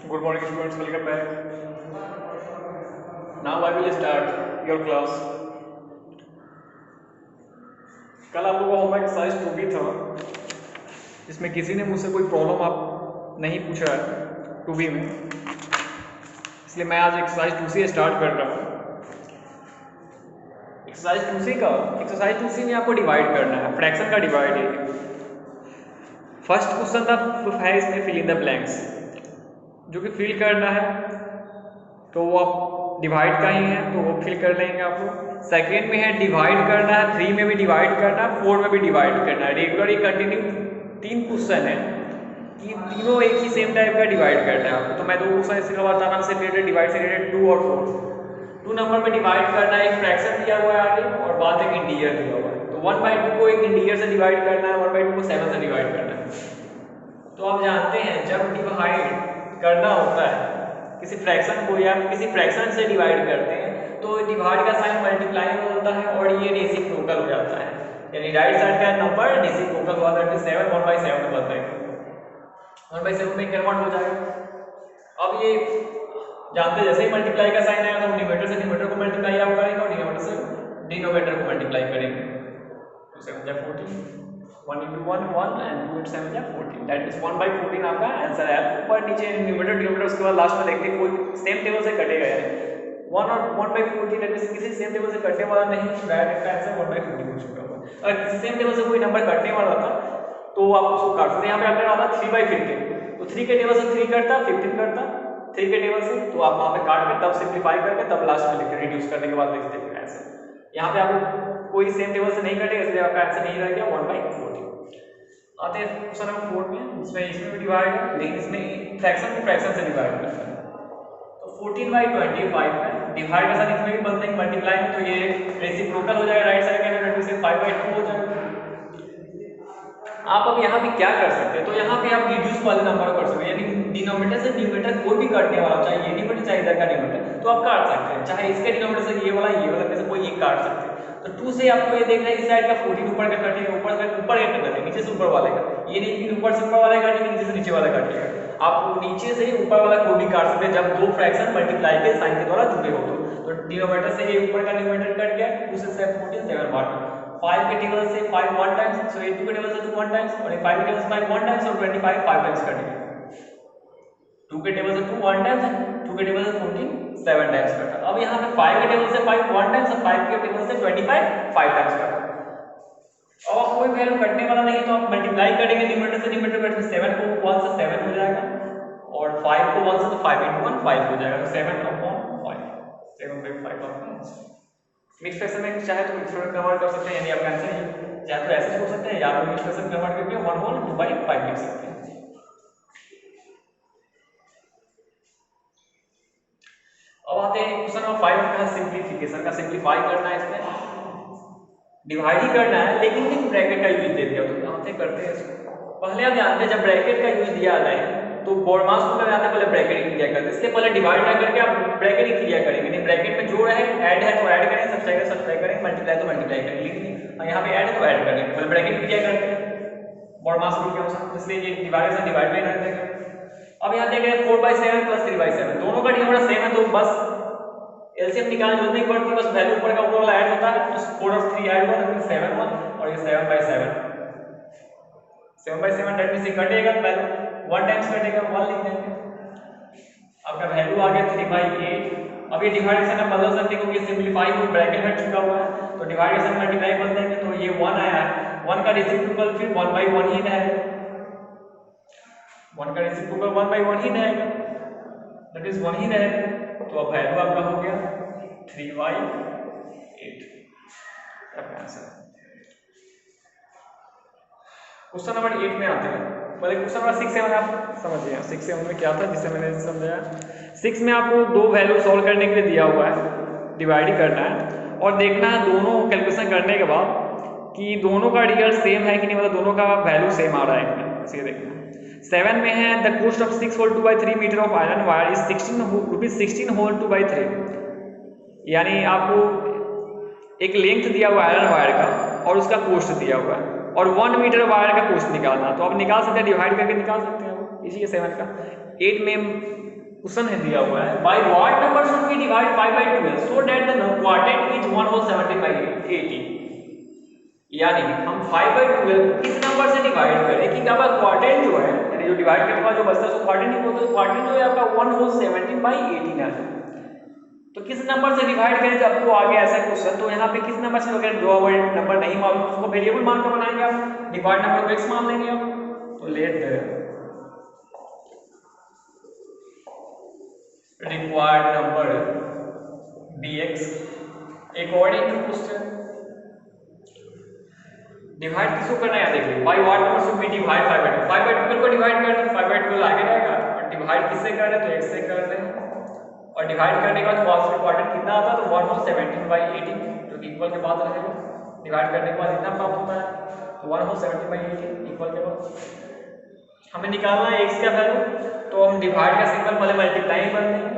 Good morning, students. Welcome back. Now I will start your class. कल आप लोगों का होमवर्क एक्सरसाइज 2 भी था, जिसमें किसी ने मुझसे कोई प्रॉब्लम आप नहीं पूछा है 2B में, इसलिए मैं आज एक्सरसाइज 2 से स्टार्ट कर रहा हूँ। एक्सरसाइज 2C में आपको डिवाइड करना है, फ्रैक्शन का डिवाइड है। फर्स्ट क्वेश्चन था है इसमें फिल इन द ब्लैंक्स, जो कि फिल करना है तो वो आप डिवाइड का ही है तो वो फिल कर लेंगे आप लोग। सेकेंड में है डिवाइड करना है, 3 में भी डिवाइड करना है, 4 में भी डिवाइड करना है। रेगुलर ये कंटिन्यू 3 क्वेश्चन है कि तीनों एक ही सेम टाइप का डिवाइड करना है आपको। तो मैं 2 क्वेश्चन इसलिए बताना से रिलेटेड डिवाइड से रिलेटेड 2 और 4। 2 नंबर में डिवाइड करना है, एक फ्रैक्शन दिया हुआ है आगे और बाद में एक इंटीजर दिया हुआ है। तो 1/2 को एक इंटीजर से डिवाइड करना है, 1/2 को 7 से डिवाइड करना है। तो आप जानते हैं जब डिवाइड करना होता है किसी फ्रैक्शन को या किसी फ्रैक्शन से डिवाइड करते हैं तो डिवाइड का साइन मल्टीप्लाई में होता है और ये रेसिप्रोकल हो जाता है, यानी राइट साइड का नंबर रेसिप्रोकल हुआ, दैट इज 7 1/7 में बदलेगा, 1/7 में कन्वर्ट हो जाएगा। अब ये जानते जैसे ही मल्टीप्लाई का साइन आएगा तो न्यूमरेटर से न्यूमरेटर को मल्टीप्लाई आप करेंगे और डिनोमिनेटर से डिनोमिनेटर को मल्टीप्लाई करेंगे। तो 7 × 14, 1 × 1 1 and 2 × 7 = 14, दैट इज 1/14 आपका आंसर है। ऊपर नीचे न्यूमरेटर डिनोमिनेटर उसके बाद लास्ट में देखते हैं कोई सेम टेबल से कटेगा, यानी 1 और 1/14 दैट इज किसी सेम टेबल से कटने वाला नहीं, डायरेक्ट आंसर 1/14 हो चुका होगा। अगर किसी सेम टेबल से कोई नंबर कटने वाला था तो आप उसको काट सकते हैं। यहाँ पे अगर आता 3/15 तो 3 के टेबल से 3 कटता, 15 कटता 3 के टेबल से, तो आप वहाँ पे काट के तब सिंप्लीफाई करके तब लास्ट में लिखते रिड्यूस करने के बाद लिखते हैं आंसर। यहाँ पे आपको कोई सेम टेबल से नहीं कटेगा इसलिए आपका आंसर नहीं रह गया 1/14। आते हैं क्वेश्चन नंबर 4 में, इसमें भी डिवाइड है लेकिन इसमें फ्रैक्शन को फ्रैक्शन से डिवाइड करता है। तो 14/25 है, डिवाइड का साइन इसमें भी बनते हैं मल्टीप्लाई में, तो ये रेसिप्रोकल हो जाएगा राइट साइड का, तो इसे 5/2 हो जाएगा। आप अब यहाँ पे क्या कर सकते हैं, तो यहाँ पे आप रिड्यूस वाले नंबर कर सकते हैं, यानी डिनोमिनेटर से न्यूमरेटर कोई भी काटने वाला, चाहे ये न्यूमरेटर चाहे इधर का न्यूमरेटर, तो आप काट सकते हैं। चाहे इसके डिनोमिनेटर से ये वाला में से कोई एक काट सकते हैं। तो 2 से आपको ये देखना है इस साइड का 14 ऊपर का कटेगा, ऊपर का कटेगा, नीचे से ऊपर वाले का, ये नहीं कि ऊपर से ऊपर वाला काटेगा नीचे से नीचे वाला काटेगा। आप नीचे से ऊपर वाला कोई भी काट सकते हैं जब दो फ्रैक्शन मल्टीप्लाई के साइन के द्वारा जुड़े हो तो डिनोमिनेटर से ये ऊपर का न्यूमरेटर कट गया, 2 से 7 14 7 बार 5 के टेबल से 5 1 टाइम्स, सो 2 के टेबल से 2 1 टाइम्स और 5 के टेबल से 5 1 टाइम्स और 25 5 टाइम्स कटेगा। 2 के टेबल से 2 1 टाइम्स, 2 के टेबल से 14 7 टाइम्स कटा। अब यहाँ पे 5 के टेबल से 5 1 टाइम्स और 5 के टेबल से 25 5 टाइम्स कटा। अब कोई वैल्यू कटने वाला नहीं तो आप मल्टीप्लाई करेंगे न्यूमरेटर से न्यूमरेटर कट, 7 को 1 से 7 हो जाएगा और 5 को 1 से तो 5 × 1 5 हो जाएगा, तो 7/5 7/5 आपका आंसर। मिक्स फ्रैक्शन में चाहे तो मिक्स फ्रैक्शन कन्वर्ट कर सकते हैं, यानी आपका आंसर है या तो ऐसे छोड़ सकते हैं या तो मिक्स फ्रैक्शन कन्वर्ट करके 1/2/5 लिख सकते हैं। अब आते हैं क्वेश्चन नंबर 5 का सिंप्लीफिकेशन का, सिंप्लीफाई करना है, इसमें डिवाइड ही करना है लेकिन एक ब्रैकेट का यूज दे दिया, तो यहाँ से करते हैं इसको। पहले आप जानते हैं जब ब्रैकेट का यूज दिया जाए तो बॉडमास को लगाते पहले ब्रैकेट ही क्रिया करते हैं, इसलिए पहले डिवाइड ना करके आप ब्रैकेट ही क्रिया करेंगे। नहीं ब्रैकेट में जो है ऐड है तो ऐड करेंगे, सब्ट्रैक्ट करेंगे, मल्टीप्लाई तो मल्टीप्लाई करेंगे, लेकिन यहाँ पे ऐड है तो ऐड करेंगे, पहले ब्रैकेट क्रिया करते हैं बॉडमास रूल के अनुसार, इसलिए ये डिवाइड से डिवाइड में रख देंगे। अब यहाँ देखें 4/7 + 3/7 दोनों का डिनोमिनेटर सेम है तो बस एलसीएम निकालने की जरूरत नहीं पड़ती, बस वैल्यू ऊपर का ऊपर वाला ऐड होता है, तो 4 और 3 ऐड हुआ तो 7 1 और ये 7/7 7/7 दैट मींस ये कटेगा, वैल्यू 1 टाइम्स कटेगा 1 लिख देंगे। आपका वैल्यू आ गया 3/8। अब ये डिवाइडेशन आप बदल सकते हैं क्योंकि सिंपलीफाई हो ब्रैकेट हट चुका हुआ है, तो डिवाइडेशन मल्टीप्लाई कर देंगे तो ये 1 आया है, 1 का रेसिप्रोकल फिर 1/1 ही रहेगा, 1 का रेसिप्रोकल 1/1 ही रहेगा, दैट इज 1 ही रहेगा। तो अब वैल्यू आपका हो गया 3/8 आपका आंसर। क्वेश्चन नंबर 8 में आते हैं, पहले क्वेश्चन नंबर 6 7 आप समझिए। 6 7 में क्या था जिससे मैंने समझाया, 6 में आपको दो वैल्यू सॉल्व करने के लिए दिया हुआ है, डिवाइड ही करना है और देखना है दोनों कैलकुलेशन करने के बाद कि दोनों का रिजल्ट सेम है कि नहीं, मतलब दोनों का वैल्यू सेम आ रहा है कि नहीं, इसे देखना है। 7 में है the cost of 6 whole 2/3 metre of iron wire is 16 whole 2/3, यानी आपको एक लेंथ दिया हुआ है आयरन वायर का और उसका कॉस्ट दिया हुआ है और 1 मीटर वायर का कॉस्ट निकालना, तो आप निकाल सकते हैं, डिवाइड करके निकाल सकते हैं। इसी के 7 का 8 में क्वेश्चन है दिया हुआ है by what number should we divide 5 by 12 so that the quadrant is 1 whole 70 by 80। यानी हम 5 by 12 किस नंबर से डिवाइड करें कि आपका क्वाड्रेंट जो है यानी जो डिवाइड करने वाला जो बचता है उसको क्वाड्रेंट ही बोलते हैं। क्वाड्रेंट जो है आपका 1 whole 70 by 18 आ जाए तो किस नंबर से डिवाइड करें जब आपको आगे ऐसा क्वेश्चन तो यहाँ पे किस नंबर से अगर जो नंबर नहीं मालूम उसको वेरिएबल मान कर बनाएंगे आप डिवाइड नंबर को x मान लेंगे आप तो let required number dx according to question divide किसको करना है देखिए by what number should be divide 5 by 12 5 by 12 को डिवाइड करना है 5 by 12 आगे रहेगा और डिवाइड किससे कर रहे हैं तो x से कर रहे हैं और डिवाइड करने के बाद वास्तविक क्वाड्रेंट कितना आता है तो 1 whole 17 by 18 जो कि इक्वल के बाद रहेगा डिवाइड करने के बाद इतना प्राप्त होता है तो 1 whole 70 by 18 इक्वल के बाद हमें निकालना है x का वैल्यू तो हम डिवाइड का सिंबल पहले मल्टीप्लाई कर देंगे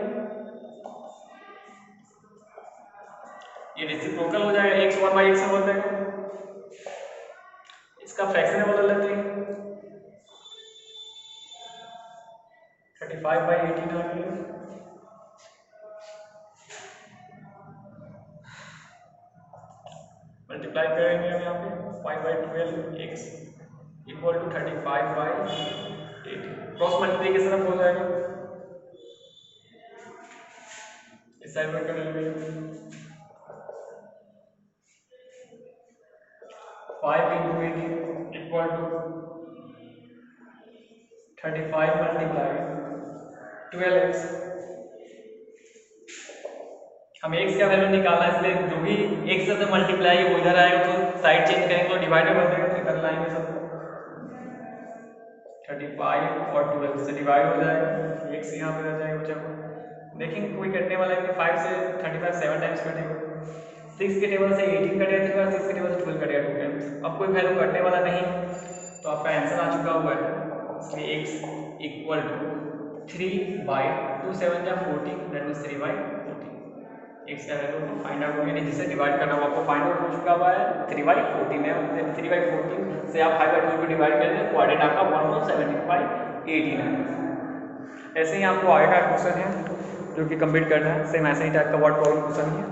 ये रेसिप्रोकल हो जाएगा x 1 by x से बदल जाएगा इसका फ्रैक्शन में बदल लेते हैं 35 by 18 आ गया मल्टीप्लाई करेंगे हम यहाँ पे 5 by 12 x equal to 35 by 18 cross multiplication हो जाएगा इस साइड में कर लेंगे 5 into 18 equal to 35 multiplied 12x हमें x का वैल्यू निकालना है इसलिए जो भी x से मल्टीप्लाई है वो इधर आएगा तो साइड चेंज करेंगे तो डिवाइड में बन जाएगा तो इधर लाएंगे सब 35 और 12 से डिवाइड हो जाएगा x यहाँ पे रह जाएगा बच्चा को देखेंगे कोई कटने वाला है 5 से 35 7 टाइम्स कटेगा 6 के टेबल से 18 कटेगा 6 के टेबल से 12 कटेगा 2 टाइम्स अब कोई वैल्यू कटने वाला नहीं तो आपका आंसर आ चुका हुआ है इसलिए x इक्वल टू 3 by 2 7 या 40 दैट मींस 3 by 40 x का वैल्यू फाइंड आउट हो गया जिसे डिवाइड करना वो आपको फाइंड आउट हो चुका हुआ है 3 by 14 है 3 by 14 से आप 5 by 12 को डिवाइड कर दें क्वाड्रेंट आपका 1 whole 70 by 18 है। ऐसे ही आपको आगे का क्वेश्चन है जो कि कंप्लीट करना है सेम ऐसे ही टाइप का वर्ड प्रॉब्लम क्वेश्चन है।